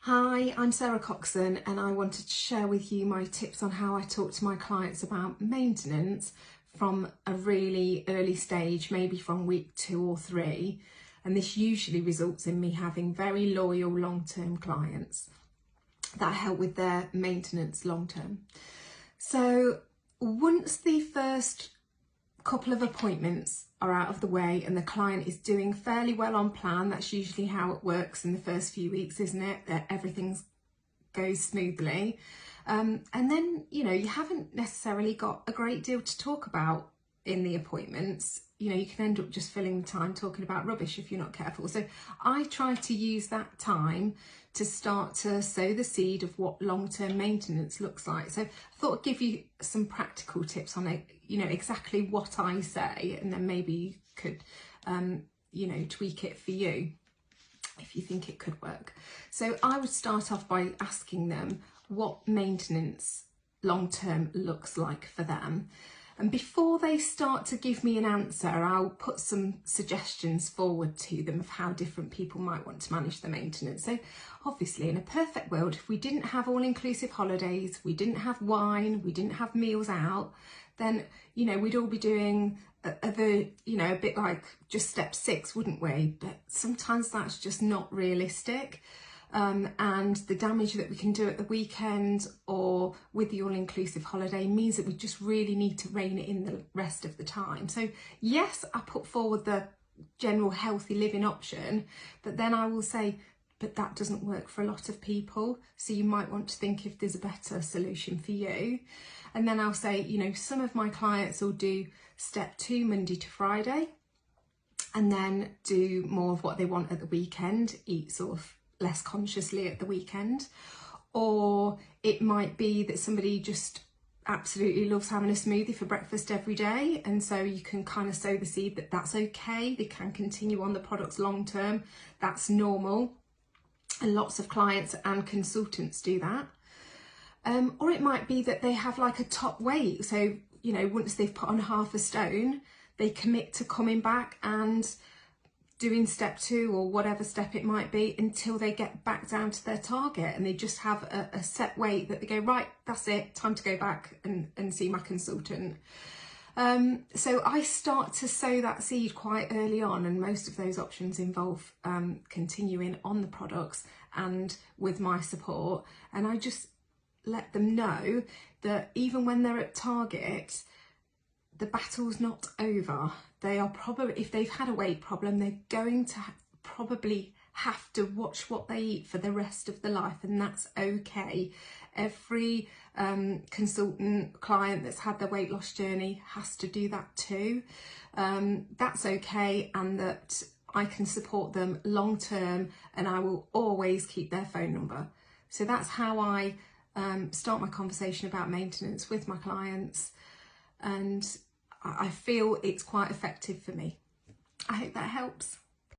Hi, I'm Sarah Coxon and I wanted to share with you my tips on how I talk to my clients about maintenance from a really early stage, maybe from week 2 or 3. And this usually results in me having very loyal long-term clients that I help with their maintenance long-term. So once the first couple of appointments are out of the way and the client is doing fairly well on plan, that's usually how it works in the first few weeks, isn't it? That everything goes smoothly. And then, you haven't necessarily got a great deal to talk about in the appointments. You can end up just filling the time talking about rubbish if you're not careful. So I try to use that time to start to sow the seed of what long-term maintenance looks like. So I thought I'd give you some practical tips on it, exactly what I say, and then maybe you could, tweak it for you if you think it could work. So I would start off by asking them what maintenance long-term looks like for them. And before they start to give me an answer, I'll put some suggestions forward to them of how different people might want to manage the maintenance. So obviously, in a perfect world, if we didn't have all-inclusive holidays, we didn't have wine, we didn't have meals out, then, we'd all be doing a bit like just step 6, wouldn't we? But sometimes that's just not realistic. And the damage that we can do at the weekend or with the all-inclusive holiday means that we just really need to rein it in the rest of the time. So yes, I put forward the general healthy living option, but then I will say, but that doesn't work for a lot of people. So you might want to think if there's a better solution for you. And then I'll say, some of my clients will do step 2 Monday to Friday and then do more of what they want at the weekend, eat sort of less consciously at the weekend. Or it might be that somebody just absolutely loves having a smoothie for breakfast every day, and so you can kind of sow the seed that that's okay, they can continue on the products long term, that's normal, and lots of clients and consultants do that. Or it might be that they have like a top weight, so once they've put on half a stone, they commit to coming back and doing step 2 or whatever step it might be until they get back down to their target, and they just have a set weight that they go, right, that's it, time to go back and see my consultant. So I start to sow that seed quite early on, and most of those options involve continuing on the products and with my support, and I just let them know that even when they're at target, the battle's not over. They are probably, if they've had a weight problem, they're going to probably have to watch what they eat for the rest of their life, and that's okay. Every consultant client that's had their weight loss journey has to do that too. That's okay, and that I can support them long term, and I will always keep their phone number. So that's how I start my conversation about maintenance with my clients, and I feel it's quite effective for me. I hope that helps.